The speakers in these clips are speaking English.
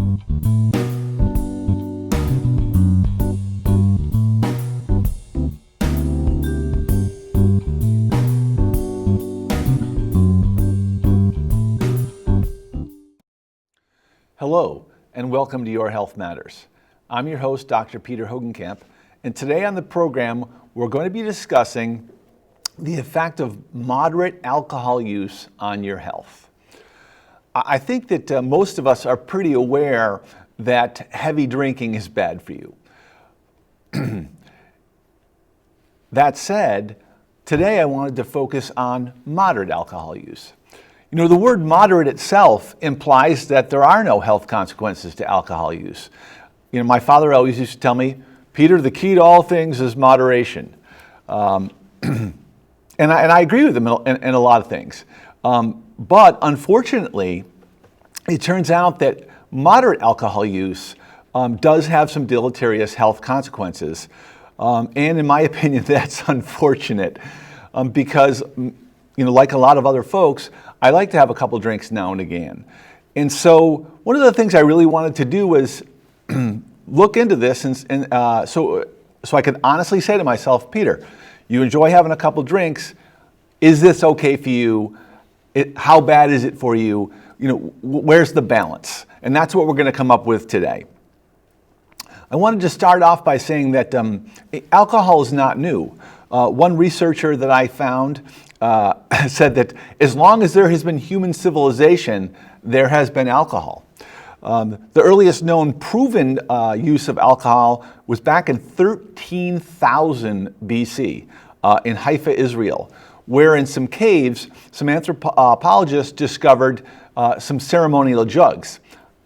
Hello, and welcome to Your Health Matters. I'm your host, Dr. Peter Hogenkamp, and today on the program, we're going to be discussing the effect of moderate alcohol use on your health. I think that most of us are pretty aware that heavy drinking is bad for you. That said, today I wanted to focus on moderate alcohol use. You know, the word moderate itself implies that there are no health consequences to alcohol use. You know, my father always used to tell me, Peter, the key to all things is moderation. And I agree with him in a lot of things. But unfortunately, it turns out that moderate alcohol use does have some deleterious health consequences. And in my opinion, that's unfortunate because, you know, like a lot of other folks, I like to have a couple drinks now and again. And so one of the things I really wanted to do was look into this so I could honestly say to myself, Peter, you enjoy having a couple drinks. Is this okay for you? How bad is it for you? You know, where's the balance? And that's what we're going to come up with today. I wanted to start off by saying that alcohol is not new. One researcher that I found said that as long as there has been human civilization, there has been alcohol. The earliest known proven use of alcohol was back in 13,000 BC in Haifa, Israel, where in some caves, some anthropologists discovered some ceremonial jugs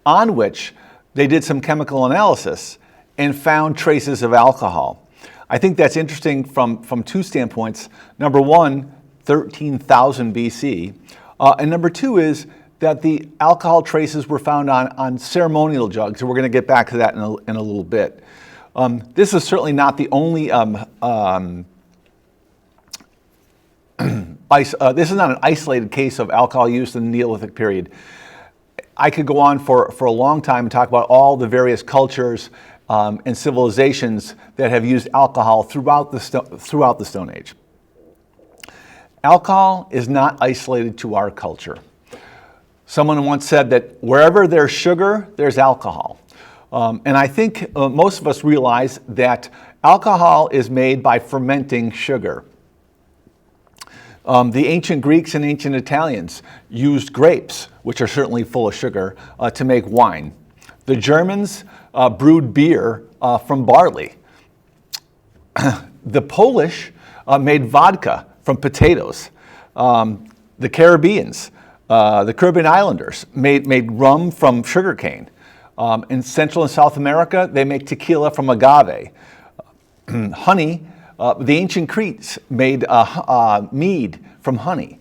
on which they did some chemical analysis and found traces of alcohol. I think that's interesting from two standpoints. Number one, 13,000 BC. And number two is that the alcohol traces were found on ceremonial jugs. And we're going to get back to that in a little bit. This is certainly not the only, this is not an isolated case of alcohol use in the Neolithic period. I could go on for a long time and talk about all the various cultures and civilizations that have used alcohol throughout the Stone Age. Alcohol is not isolated to our culture. Someone once said that wherever there's sugar, there's alcohol. And I think most of us realize that alcohol is made by fermenting sugar. The ancient Greeks and ancient Italians used grapes, which are certainly full of sugar, to make wine. The Germans brewed beer from barley. The Polish made vodka from potatoes. The Caribbeans, the Caribbean Islanders made rum from sugarcane. In Central and South America, they make tequila from agave. Honey, the ancient Cretes made mead from honey.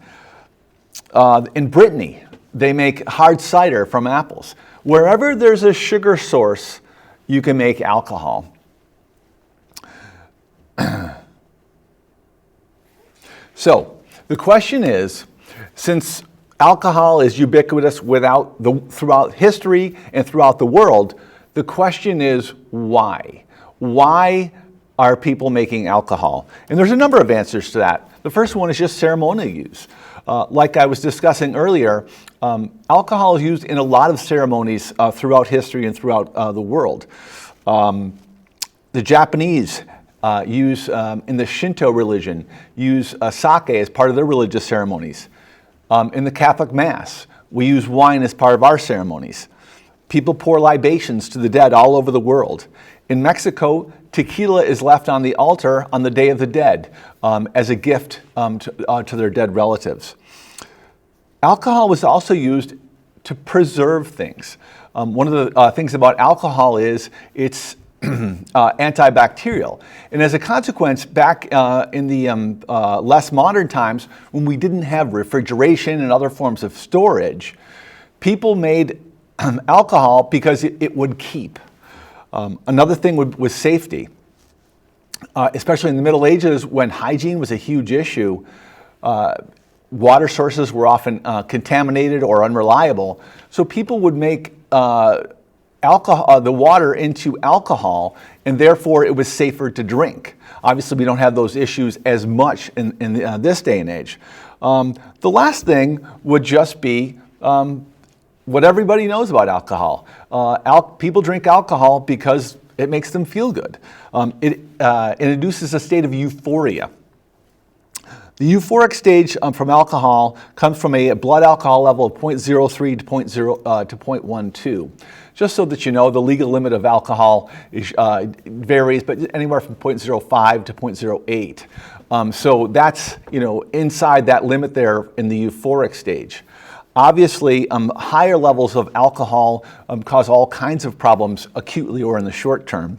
In Brittany, they make hard cider from apples. Wherever there's a sugar source, you can make alcohol. So, the question is, since alcohol is ubiquitous throughout history and throughout the world, the question is why? Why are people making alcohol? And there's a number of answers to that. The first one is just ceremonial use. Like I was discussing earlier, alcohol is used in a lot of ceremonies throughout history and throughout the world. The Japanese use, in the Shinto religion, use sake as part of their religious ceremonies. In the Catholic Mass, we use wine as part of our ceremonies. People pour libations to the dead all over the world. In Mexico, tequila is left on the altar on the Day of the Dead as a gift to their dead relatives. Alcohol was also used to preserve things. One of the things about alcohol is it's antibacterial. And as a consequence, back in the less modern times, when we didn't have refrigeration and other forms of storage, people made alcohol because it would keep. Another thing was safety. Especially in the Middle Ages, when hygiene was a huge issue, water sources were often contaminated or unreliable. So people would make the water into alcohol, and therefore it was safer to drink. Obviously, we don't have those issues as much in this day and age. The last thing would just be what everybody knows about alcohol. People drink alcohol because it makes them feel good. It induces a state of euphoria. The euphoric stage from alcohol comes from a blood alcohol level of 0.03 to 0.12. Just so that you know, the legal limit of alcohol varies, but anywhere from 0.05 to 0.08. So that's, inside that limit there in the euphoric stage. Obviously, higher levels of alcohol cause all kinds of problems acutely or in the short term.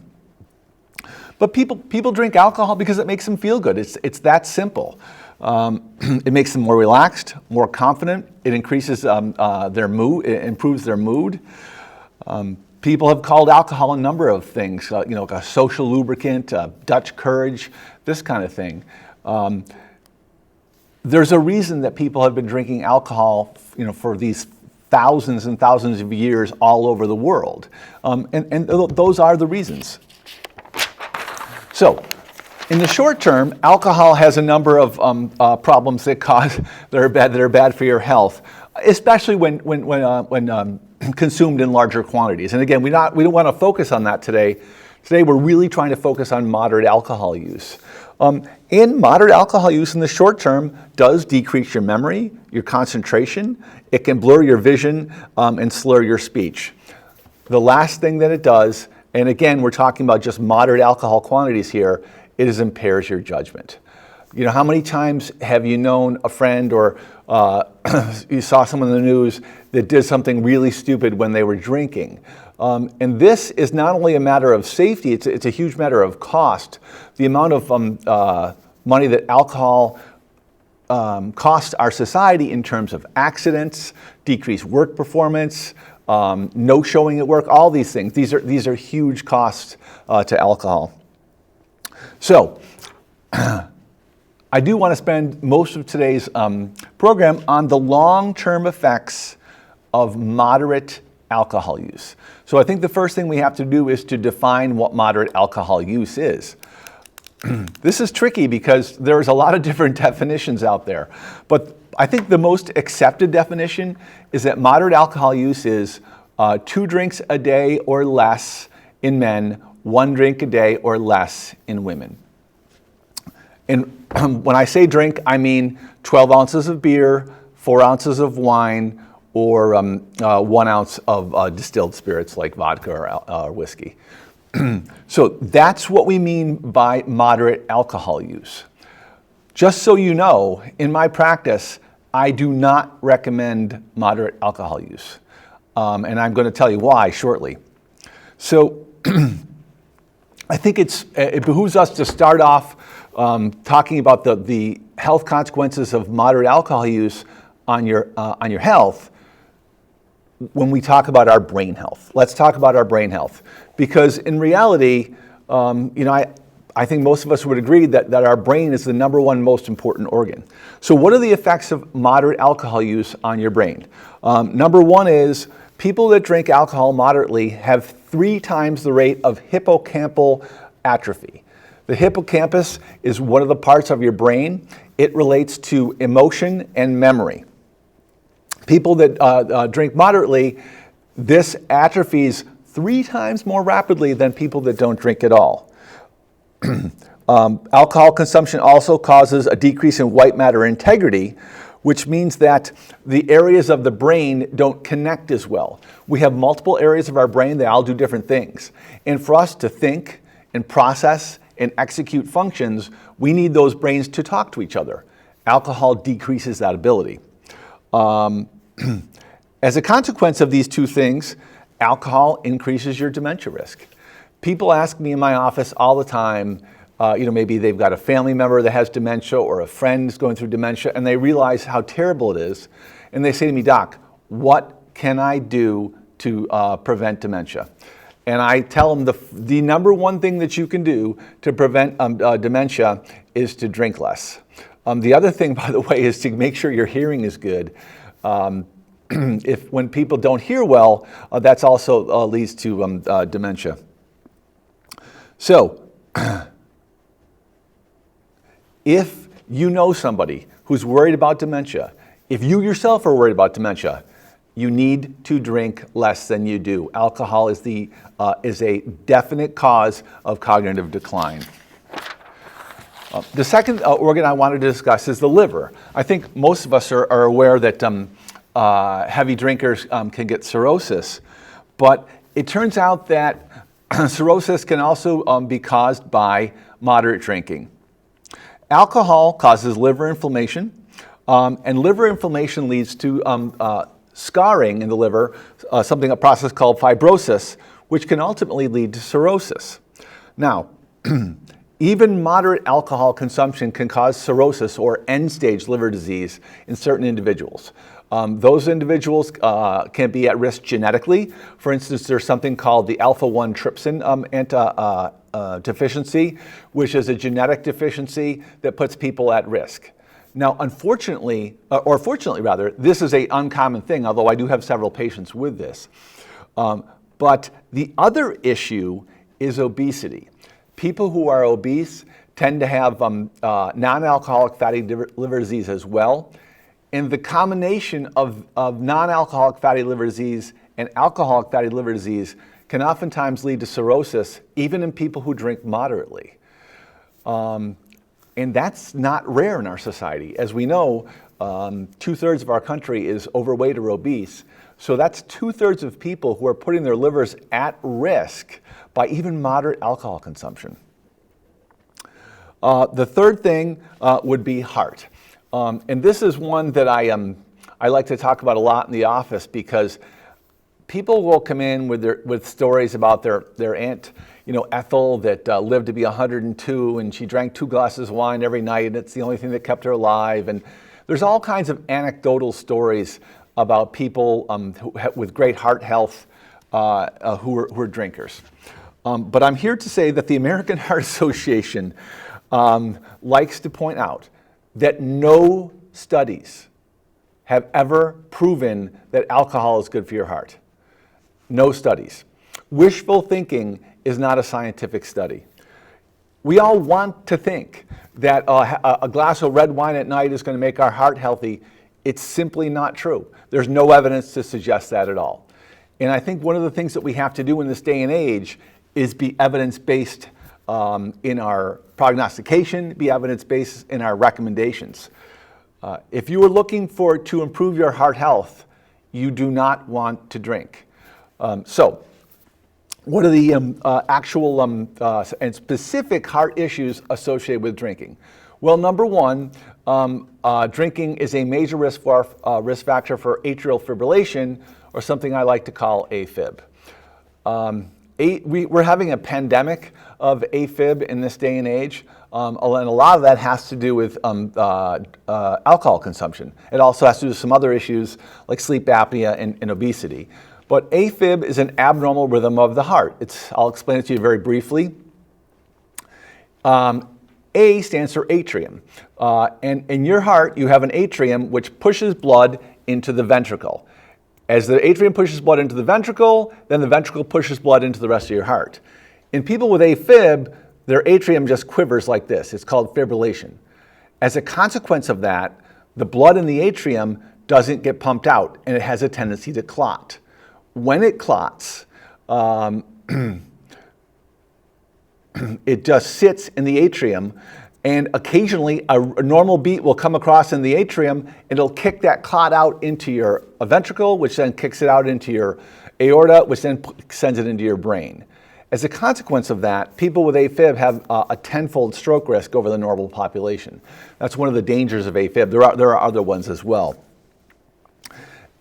But people drink alcohol because it makes them feel good. It's that simple. It makes them more relaxed, more confident. It increases their mood. It improves their mood. People have called alcohol a number of things. Like a social lubricant, Dutch courage, this kind of thing. There's a reason that people have been drinking alcohol, for these thousands and thousands of years all over the world, and those are the reasons. So, in the short term, alcohol has a number of problems that are bad for your health, especially when consumed in larger quantities. And again, we don't want to focus on that today. Today, we're really trying to focus on moderate alcohol use. And moderate alcohol use in the short term does decrease your memory, your concentration. It can blur your vision and slur your speech. The last thing that it does, and again, we're talking about just moderate alcohol quantities here, it impairs your judgment. How many times have you known a friend or you saw someone in the news that did something really stupid when they were drinking? And this is not only a matter of safety, it's a huge matter of cost. The amount of money that alcohol costs our society in terms of accidents, decreased work performance, no showing at work, all these things. These are huge costs to alcohol. So, I do want to spend most of today's program on the long-term effects of moderate alcohol use. So I think the first thing we have to do is to define what moderate alcohol use is. This is tricky because there's a lot of different definitions out there, but I think the most accepted definition is that moderate alcohol use is 2 drinks a day or less in men, 1 drink a day or less in women. And when I say drink, I mean 12 ounces of beer, 4 ounces of wine, or 1 ounce of distilled spirits like vodka or whiskey. So that's what we mean by moderate alcohol use. Just so you know, in my practice, I do not recommend moderate alcohol use. And I'm going to tell you why shortly. So I think it behooves us to start off talking about the health consequences of moderate alcohol use on your health when we talk about our brain health. Let's talk about our brain health, because in reality, I think most of us would agree that our brain is the number one most important organ. So what are the effects of moderate alcohol use on your brain? Number one is people that drink alcohol moderately have 3 times the rate of hippocampal atrophy. The hippocampus is one of the parts of your brain. It relates to emotion and memory. People that drink moderately, this atrophies 3 times more rapidly than people that don't drink at all. Alcohol consumption also causes a decrease in white matter integrity, which means that the areas of the brain don't connect as well. We have multiple areas of our brain that all do different things. And for us to think and process and execute functions, we need those brains to talk to each other. Alcohol decreases that ability. As a consequence of these 2 things, alcohol increases your dementia risk. People ask me in my office all the time, maybe they've got a family member that has dementia or a friend is going through dementia, and they realize how terrible it is. And they say to me, "Doc, what can I do to prevent dementia?" And I tell them the number one thing that you can do to prevent dementia is to drink less. The other thing, by the way, is to make sure your hearing is good. when people don't hear well, that's also leads to dementia. So, if you know somebody who's worried about dementia, if you yourself are worried about dementia, you need to drink less than you do. Alcohol is a definite cause of cognitive decline. The second organ I wanted to discuss is the liver. I think most of us are aware that heavy drinkers can get cirrhosis, but it turns out that cirrhosis can also be caused by moderate drinking. Alcohol causes liver inflammation, and liver inflammation leads to scarring in the liver, a process called fibrosis, which can ultimately lead to cirrhosis. Now, even moderate alcohol consumption can cause cirrhosis or end-stage liver disease in certain individuals. Those individuals can be at risk genetically. For instance, there's something called the alpha-1 trypsin deficiency, which is a genetic deficiency that puts people at risk. Now, unfortunately, or fortunately rather, this is an uncommon thing, although I do have several patients with this. But the other issue is obesity. People who are obese tend to have non-alcoholic fatty liver disease as well. And the combination of non-alcoholic fatty liver disease and alcoholic fatty liver disease can oftentimes lead to cirrhosis, even in people who drink moderately. And that's not rare in our society. As we know, 2/3 of our country is overweight or obese. So that's 2/3 of people who are putting their livers at risk by even moderate alcohol consumption. The third thing would be heart. And this is one that I like to talk about a lot in the office, because people will come in with stories about their aunt, Ethel, that lived to be 102, and she drank 2 glasses of wine every night, and it's the only thing that kept her alive. And there's all kinds of anecdotal stories about people with great heart health who are drinkers. But I'm here to say that the American Heart Association likes to point out that no studies have ever proven that alcohol is good for your heart. No studies. Wishful thinking is not a scientific study. We all want to think that a glass of red wine at night is going to make our heart healthy. It's simply not true. There's no evidence to suggest that at all. And I think one of the things that we have to do in this day and age is be evidence-based in our prognostication, be evidence-based in our recommendations. If you are looking to improve your heart health, you do not want to drink. So, what are the actual and specific heart issues associated with drinking? Well, number one, drinking is a major risk factor for atrial fibrillation, or something I like to call AFib. We're having a pandemic of AFib in this day and age, and a lot of that has to do with alcohol consumption. It also has to do with some other issues like sleep apnea and obesity. But AFib is an abnormal rhythm of the heart. I'll explain it to you very briefly. A stands for atrium. And in your heart, you have an atrium which pushes blood into the ventricle. As the atrium pushes blood into the ventricle, then the ventricle pushes blood into the rest of your heart. In people with AFib, their atrium just quivers like this. It's called fibrillation. As a consequence of that, the blood in the atrium doesn't get pumped out, and it has a tendency to clot. When it clots, it just sits in the atrium, and occasionally a normal beat will come across in the atrium, and it'll kick that clot out into your ventricle, which then kicks it out into your aorta, which then sends it into your brain. As a consequence of that, people with AFib have a 10-fold stroke risk over the normal population. That's one of the dangers of AFib. There are other ones as well.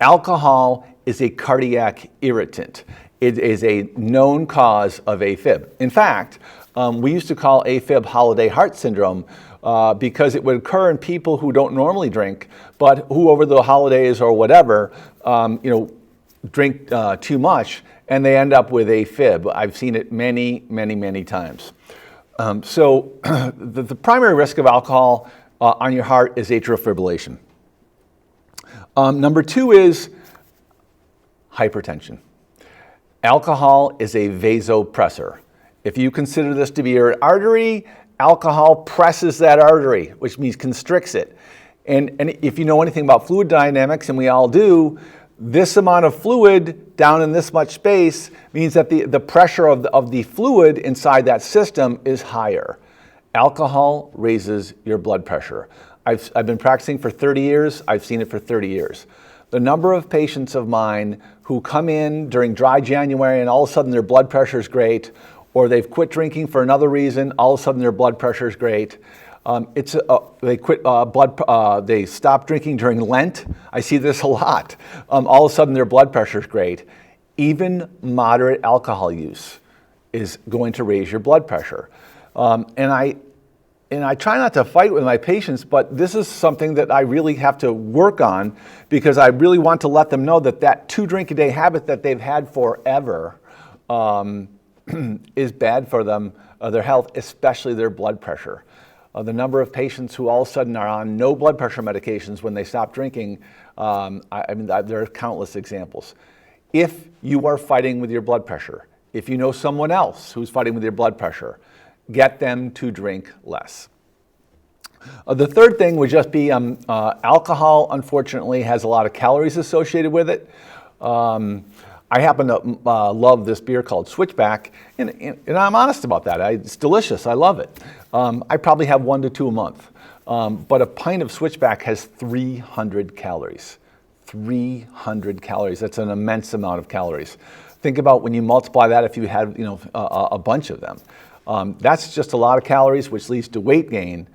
Alcohol is a cardiac irritant. It is a known cause of AFib. In fact, we used to call AFib holiday heart syndrome because it would occur in people who don't normally drink, but who over the holidays or whatever, drink too much, and they end up with AFib. I've seen it many, many, many times. So the primary risk of alcohol on your heart is atrial fibrillation. Number two is Hypertension. Alcohol is a vasopressor. If you consider this to be your artery, alcohol presses that artery, which means constricts it. And if you know anything about fluid dynamics, and we all do, this amount of fluid down in this much space means that the pressure of the fluid inside that system is higher. Alcohol raises your blood pressure. I've been practicing for 30 years. I've seen it for 30 years. The number of patients of mine who come in during dry January and all of a sudden their blood pressure is great, or they've quit drinking for another reason, all of a sudden their blood pressure is great. They stop drinking during Lent. I see this a lot. All of a sudden their blood pressure is great. Even moderate alcohol use is going to raise your blood pressure. And I try not to fight with my patients, but this is something that I really have to work on because I really want to let them know that 2 drink a day habit that they've had forever is bad for them, their health, especially their blood pressure. The number of patients who all of a sudden are on no blood pressure medications when they stop drinking, there are countless examples. If you are fighting with your blood pressure, if you know someone else who's fighting with your blood pressure, get them to drink less. The third thing would just be alcohol, unfortunately, has a lot of calories associated with it. I happen to love this beer called Switchback, and I'm honest about that. It's delicious. I love it. I probably have 1 to 2 a month. But a pint of Switchback has 300 calories. 300 calories. That's an immense amount of calories. Think about when you multiply that if you had a bunch of them. That's just a lot of calories, which leads to weight gain.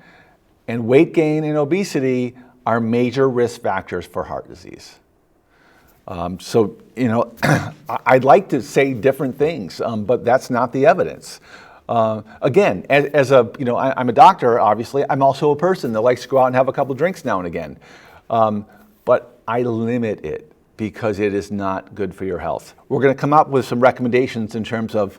And weight gain and obesity are major risk factors for heart disease. I'd like to say different things, but that's not the evidence. Again, I'm a doctor, obviously. I'm also a person that likes to go out and have a couple drinks now and again. But I limit it because it is not good for your health. We're going to come up with some recommendations in terms of,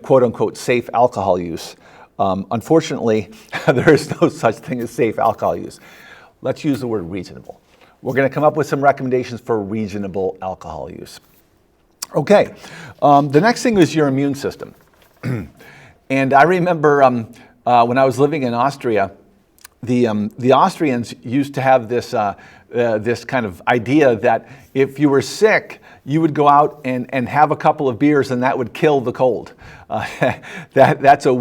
quote unquote, safe alcohol use. Unfortunately, there is no such thing as safe alcohol use. Let's use the word reasonable. We're going to come up with some recommendations for reasonable alcohol use. Okay, the next thing is your immune system. And I remember when I was living in Austria, the Austrians used to have this kind of idea that if you were sick, you would go out and have a couple of beers and that would kill the cold. That's a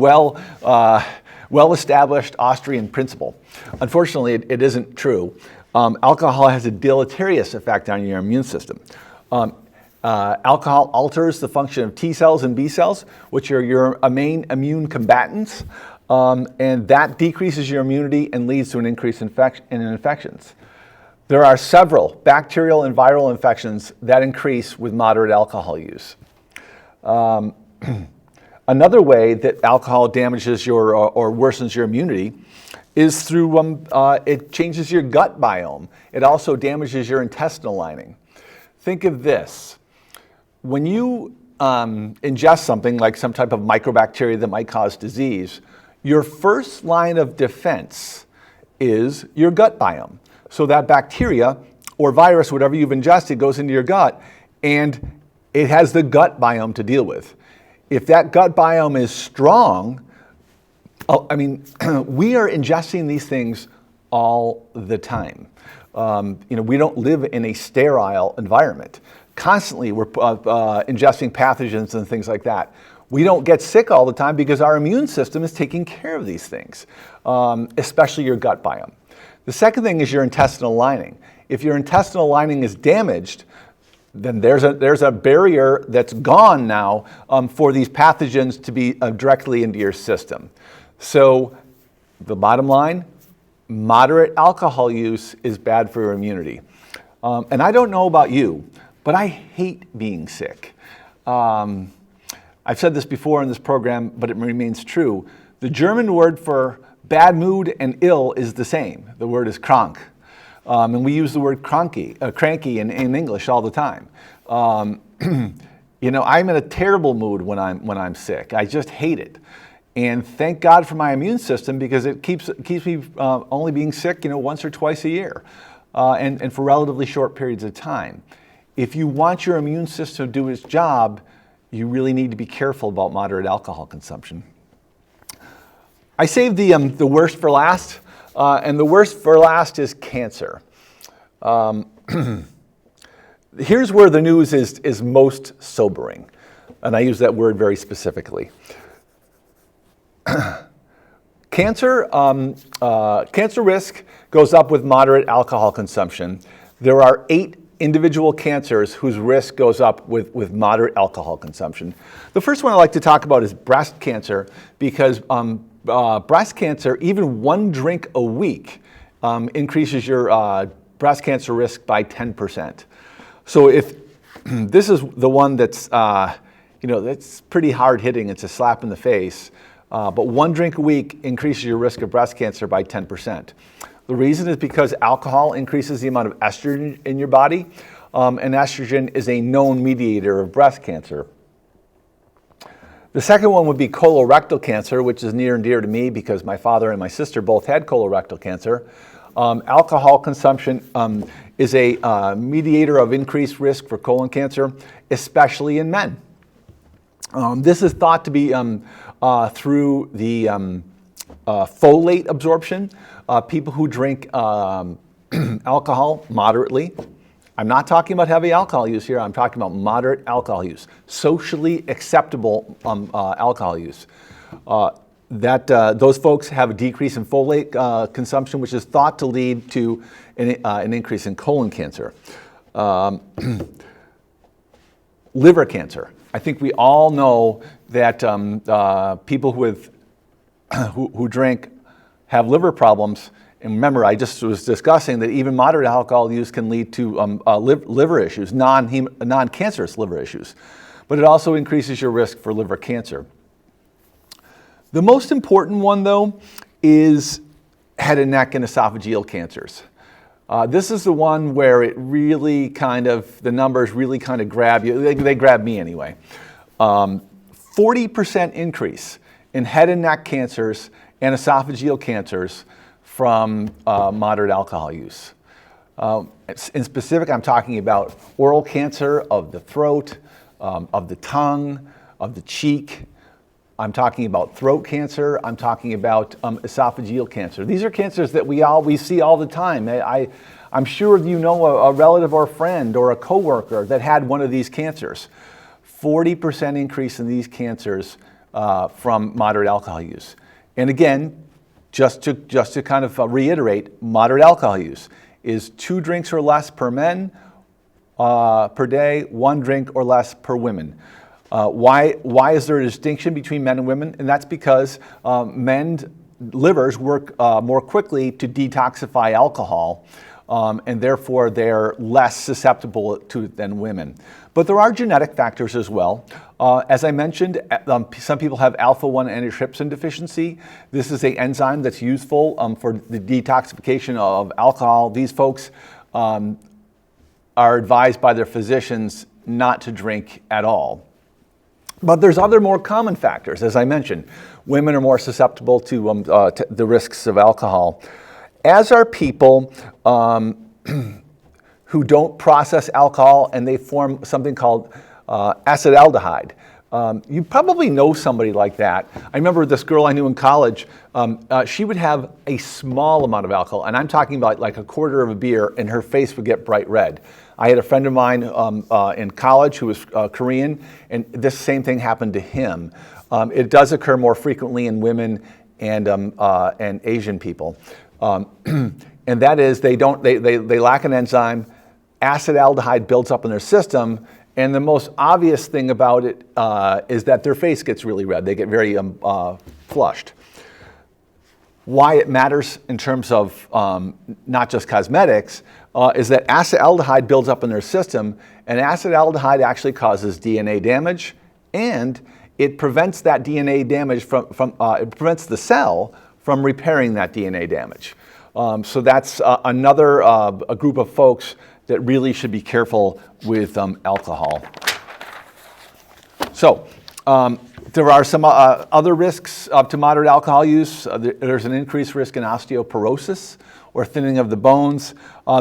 well-established Austrian principle. Unfortunately, it isn't true. Alcohol has a deleterious effect on your immune system. Alcohol alters the function of T cells and B cells, which are your main immune combatants, and that decreases your immunity and leads to an increase in infections. There are several bacterial and viral infections that increase with moderate alcohol use. Another way that alcohol damages or worsens your immunity is through it changes your gut biome. It also damages your intestinal lining. Think of this. When you ingest something like some type of microbacteria that might cause disease, your first line of defense is your gut biome. So that bacteria or virus, whatever you've ingested, goes into your gut, and it has the gut biome to deal with. If that gut biome is strong, we are ingesting these things all the time. We don't live in a sterile environment. Constantly, we're ingesting pathogens and things like that. We don't get sick all the time because our immune system is taking care of these things, especially your gut biome. The second thing is your intestinal lining. If your intestinal lining is damaged, then there's a barrier that's gone now for these pathogens to be directly into your system. So the bottom line, moderate alcohol use is bad for your immunity. And I don't know about you, but I hate being sick. I've said this before in this program, but it remains true. The German word for bad mood and ill is the same. The word is krank. And we use the word cranky in English all the time. I'm in a terrible mood when I'm sick. I just hate it. And thank God for my immune system because it keeps me only being sick, once or twice a year, and for relatively short periods of time. if you want your immune system to do its job, you really need to be careful about moderate alcohol consumption. I saved the worst for last, and the worst for last is cancer. Here's where the news is most sobering, and I use that word very specifically. Cancer risk goes up with moderate alcohol consumption. There are 8 individual cancers whose risk goes up with moderate alcohol consumption. The first one I'd like to talk about is breast cancer, because breast cancer, even 1 drink a week, increases your breast cancer risk by 10%. So if this is the one that's, that's pretty hard hitting, it's a slap in the face, but 1 drink a week increases your risk of breast cancer by 10%. The reason is because alcohol increases the amount of estrogen in your body, and estrogen is a known mediator of breast cancer. The second one would be colorectal cancer, which is near and dear to me because my father and my sister both had colorectal cancer. Alcohol consumption is a mediator of increased risk for colon cancer, especially in men. This is thought to be through the folate absorption. People who drink alcohol moderately. I'm not talking about heavy alcohol use here. I'm talking about moderate alcohol use, socially acceptable alcohol use. Those folks have a decrease in folate consumption, which is thought to lead to an increase in colon cancer. Liver cancer. I think we all know that people who drink have liver problems. And remember, I just was discussing that even moderate alcohol use can lead to liver issues, non-cancerous liver issues. But it also increases your risk for liver cancer. The most important one, though, is head and neck and esophageal cancers. This is the one where it really the numbers really kind of grab you. They grab me anyway. 40% increase in head and neck cancers and esophageal cancers from moderate alcohol use. In specific, I'm talking about oral cancer of the throat, of the tongue, of the cheek. I'm talking about throat cancer. I'm talking about esophageal cancer. These are cancers that we see all the time. I'm sure you know a relative or a friend or a coworker that had one of these cancers. 40% increase in these cancers from moderate alcohol use. And again, just to kind of reiterate, moderate alcohol use is 2 drinks or less per men per day, 1 drink or less per women. Why is there a distinction between men and women? And that's because men's livers work more quickly to detoxify alcohol, and therefore they're less susceptible to it than women. But there are genetic factors as well. As I mentioned, some people have alpha-1 antitrypsin deficiency. This is an enzyme that's useful for the detoxification of alcohol. These folks are advised by their physicians not to drink at all. But there's other more common factors. As I mentioned, women are more susceptible to the risks of alcohol, as are people who don't process alcohol and they form something called acetaldehyde. You probably know somebody like that. I remember this girl I knew in college, she would have a small amount of alcohol, and I'm talking about like a quarter of a beer, and her face would get bright red. I had a friend of mine in college who was Korean, and this same thing happened to him. It does occur more frequently in women and Asian people. And that is they lack an enzyme, acetaldehyde builds up in their system, and the most obvious thing about it is that their face gets really red. They get very flushed. Why it matters in terms of not just cosmetics is that acetaldehyde builds up in their system, and acetaldehyde actually causes DNA damage, and it prevents that DNA damage it prevents the cell from repairing that DNA damage. So that's another a group of folks that really should be careful with alcohol. So there are some other risks to moderate alcohol use. There's an increased risk in osteoporosis or thinning of the bones.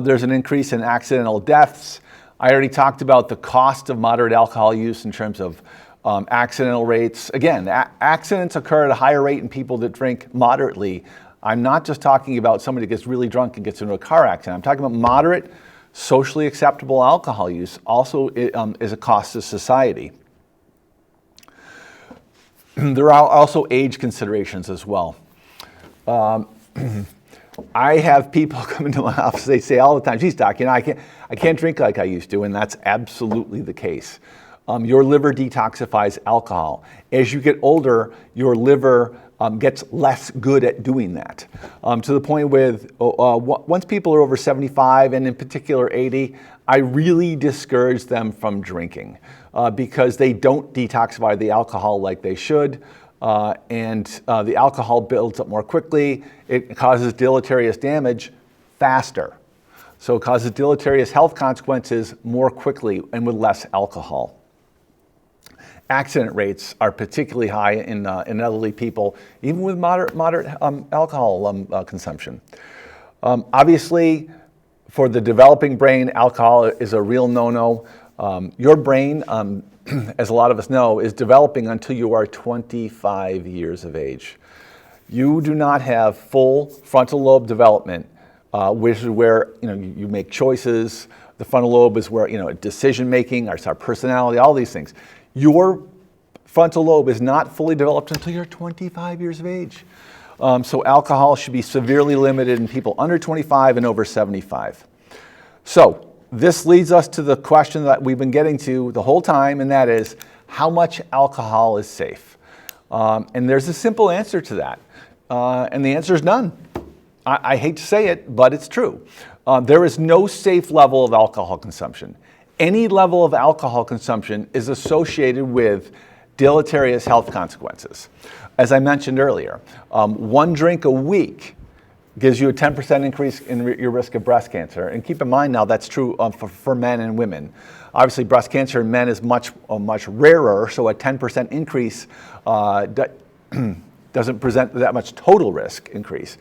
There's an increase in accidental deaths. I already talked about the cost of moderate alcohol use in terms of accidental rates. Again, accidents occur at a higher rate in people that drink moderately. I'm not just talking about somebody that gets really drunk and gets into a car accident. I'm talking about moderate, socially acceptable alcohol use also is a cost to society. There are also age considerations as well. I have people come into my office, they say all the time, geez, doc, I can't drink like I used to, and that's absolutely the case. Your liver detoxifies alcohol. As you get older, your liver gets less good at doing that. To the point with, once people are over 75, and in particular 80, I really discourage them from drinking because they don't detoxify the alcohol like they should. And the alcohol builds up more quickly. It causes deleterious damage faster. So it causes deleterious health consequences more quickly and with less alcohol. Accident rates are particularly high in elderly people, even with moderate alcohol consumption. Obviously, for the developing brain, alcohol is a real no-no. Your brain, as a lot of us know, is developing until you are 25 years of age. You do not have full frontal lobe development, which is where you make choices. The frontal lobe is where decision making, our personality, all these things. Your frontal lobe is not fully developed until you're 25 years of age. So alcohol should be severely limited in people under 25 and over 75. So this leads us to the question that we've been getting to the whole time, and that is, how much alcohol is safe? And there's a simple answer to that, and the answer is none. I hate to say it, but it's true. There is no safe level of alcohol consumption. Any level of alcohol consumption is associated with deleterious health consequences. As I mentioned earlier, 1 drink a week gives you a 10% increase in your risk of breast cancer. And keep in mind now that's true for men and women. Obviously, breast cancer in men is much rarer, so a 10% increase doesn't present that much total risk increase.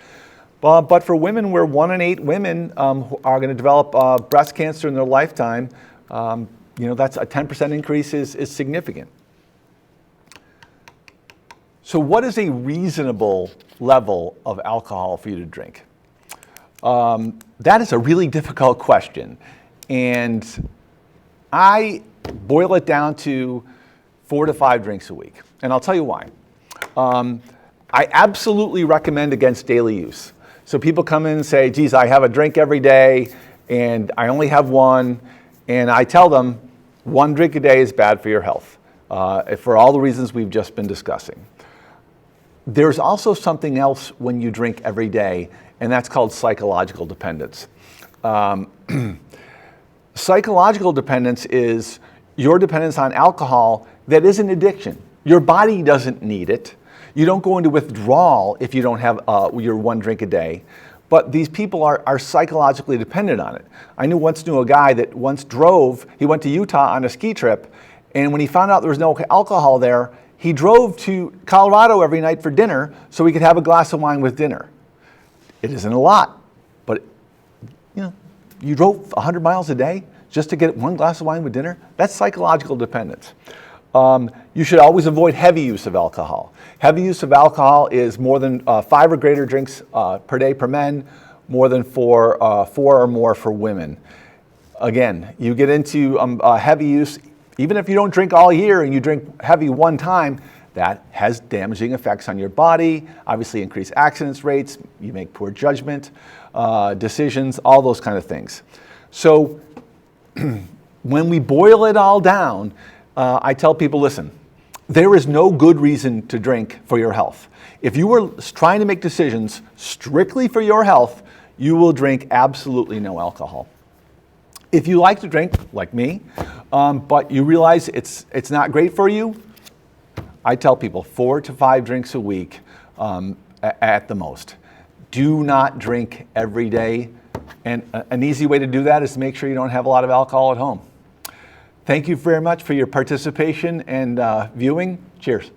But for women, where 1 in 8 women who are going to develop breast cancer in their lifetime, that's a 10% increase is significant. So what is a reasonable level of alcohol for you to drink? That is a really difficult question. And I boil it down to 4 to 5 drinks a week. And I'll tell you why. I absolutely recommend against daily use. So people come in and say, geez, I have a drink every day and I only have 1. And I tell them 1 drink a day is bad for your health for all the reasons we've just been discussing. There's also something else when you drink every day, and that's called psychological dependence. Psychological dependence is your dependence on alcohol that is an addiction. Your body doesn't need it. You don't go into withdrawal if you don't have your 1 drink a day. But these people are psychologically dependent on it. I once knew a guy that once he went to Utah on a ski trip, and when he found out there was no alcohol there, he drove to Colorado every night for dinner so he could have a glass of wine with dinner. It isn't a lot, but you drove 100 miles a day just to get 1 glass of wine with dinner? That's psychological dependence. You should always avoid heavy use of alcohol. Heavy use of alcohol is more than 5 or greater drinks per day for men, more than 4 or more for women. Again, you get into heavy use, even if you don't drink all year and you drink heavy 1 time, that has damaging effects on your body, obviously increased accident rates, you make poor judgment, decisions, all those kind of things. So when we boil it all down, I tell people, listen, there is no good reason to drink for your health. If you were trying to make decisions strictly for your health, you will drink absolutely no alcohol. If you like to drink, like me, but you realize it's not great for you, I tell people 4 to 5 drinks a week at the most. Do not drink every day. And an easy way to do that is to make sure you don't have a lot of alcohol at home. Thank you very much for your participation and viewing. Cheers.